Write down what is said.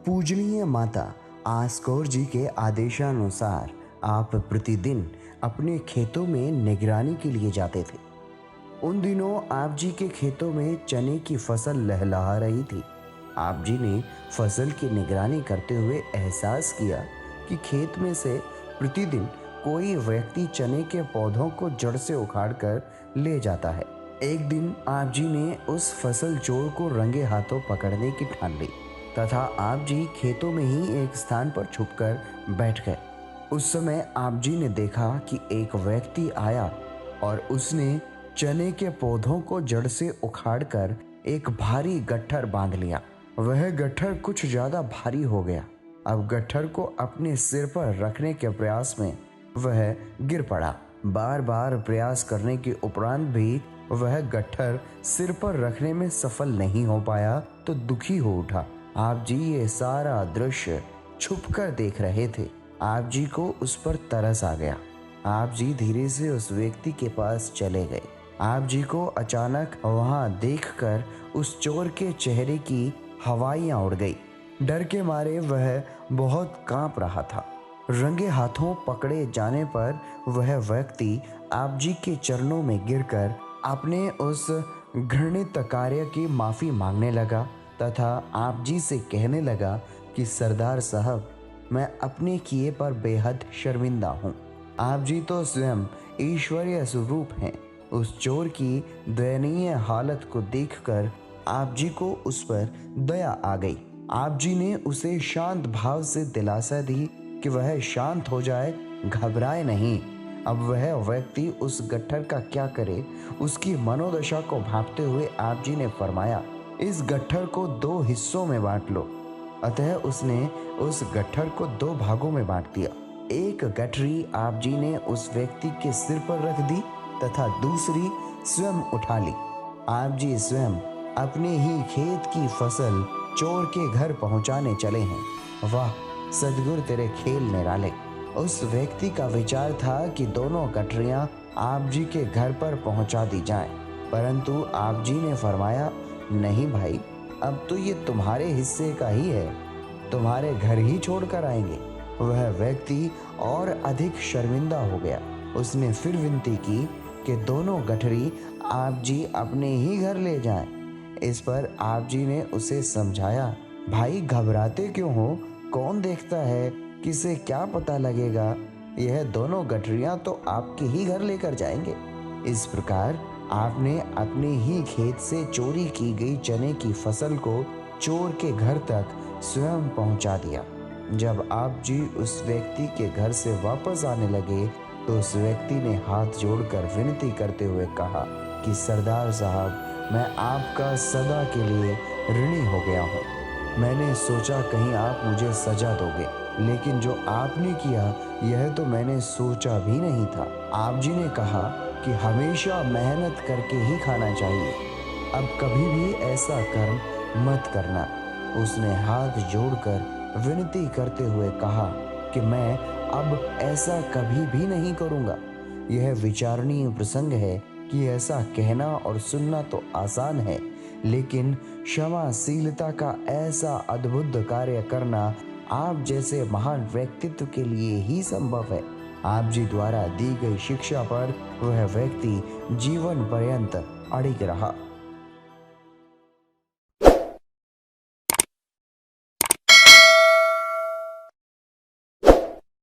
पूजनीय माता आस कौर जी के आदेशानुसार आप प्रतिदिन अपने खेतों में निगरानी के लिए जाते थे। उन दिनों आप जी के खेतों में चने की फसल लहलहा रही थी। आप जी ने फसल की निगरानी करते हुए एहसास किया कि खेत में से प्रतिदिन कोई व्यक्ति चने के पौधों को जड़ से उखाड़कर ले जाता है। एक दिन आप जी ने उस फसल चोर को रंगे हाथों पकड़ने की ठान ली तथा आप जी खेतों में ही एक स्थान पर छुपकर बैठ गए। उस समय आप जी ने देखा कि एक व्यक्ति आया और उसने चने के पौधों को जड़ से उखाड़कर एक भारी गट्ठर बांध लिया। वह गट्ठर कुछ ज्यादा भारी हो गया। अब गट्ठर को अपने सिर पर रखने के प्रयास में वह गिर पड़ा। बार बार प्रयास करने के उपरांत भी वह गट्ठर सिर पर रखने में सफल नहीं हो पाया तो दुखी हो उठा। आप जी ये सारा दृश्य छुपकर देख रहे थे। आप जी को उस पर तरस आ गया। आप जी धीरे से उस व्यक्ति के पास चले गए। आप जी को अचानक वहां देखकर उस चोर के चेहरे की हवाइयां उड़ गई। डर के मारे वह बहुत कांप रहा था। रंगे हाथों पकड़े जाने पर वह व्यक्ति आप जी के चरणों में गिरकर अपने उस घृणित कार्य की माफी मांगने लगा तथा आप जी से कहने लगा कि सरदार साहब, मैं अपने किए पर बेहद शर्मिंदा हूँ। आप जी तो स्वयं ईश्वरीय स्वरूप हैं। उस चोर की दयनीय हालत को देखकर आप जी को उस पर दया आ गई। आप जी ने उसे शांत भाव से दिलासा दी कि वह शांत हो जाए, घबराए नहीं। अब वह व्यक्ति उस गट्ठर का क्या करे, उसकी मनोदशा को भांपते हुए आप जी ने फरमाया, इस गट्ठर को 2 हिस्सों में बांट लो। अतः उसने उस गट्ठर को 2 भागों में बांट दिया। एक गठरी आप जी ने उस व्यक्ति के सिर पर रख दी तथा दूसरी स्वयं उठा ली। आप जी स्वयं अपने ही खेत की फसल चोर के घर पहुंचाने चले हैं। वाह सदगुरु, तेरे खेल निराले। उस व्यक्ति का विचार था कि दोनों गठरियां आप जी के घर पर पहुंचा दी जाएं, परंतु आप जी ने फरमाया, नहीं भाई, अब तो ये तुम्हारे हिस्से का ही है, तुम्हारे घर ही छोड़कर आएंगे। वह व्यक्ति और अधिक शर्मिंदा हो गया। उसने फिर विनती की कि दोनों गठरी आप जी अपने ही घर ले जाएं। इस पर आप जी ने उसे समझाया, भाई घबराते क्यों हो, कौन देखता है, किसे क्या पता लगेगा, यह दोनों गठरियां तो आपके ही घर लेकर जाएंगे। इस प्रकार आपने अपने ही खेत से चोरी की गई चने की फसल को चोर के घर तक स्वयं पहुंचा दिया। जब आप जी उस व्यक्ति के घर से वापस आने लगे तो उस व्यक्ति ने हाथ जोड़कर विनती करते हुए कहा कि सरदार साहब, मैं आपका सदा के लिए ऋणी हो गया हूँ। मैंने सोचा कहीं आप मुझे सजा दोगे, लेकिन जो आपने किया यह तो मैंने सोचा भी नहीं था। आप जी ने कहा कि हमेशा मेहनत करके ही खाना चाहिए, अब कभी भी ऐसा कर्म मत करना। उसने हाथ जोड़कर विनती करते हुए कहा कि मैं अब ऐसा कभी भी नहीं करूँगा। यह विचारणीय प्रसंग है कि ऐसा कहना और सुनना तो आसान है, लेकिन क्षमाशीलता का ऐसा अद्भुत कार्य करना आप जैसे महान व्यक्तित्व के लिए ही संभव है। आप जी द्वारा दी गई शिक्षा पर वह व्यक्ति जीवन पर्यंत अडिग रहा।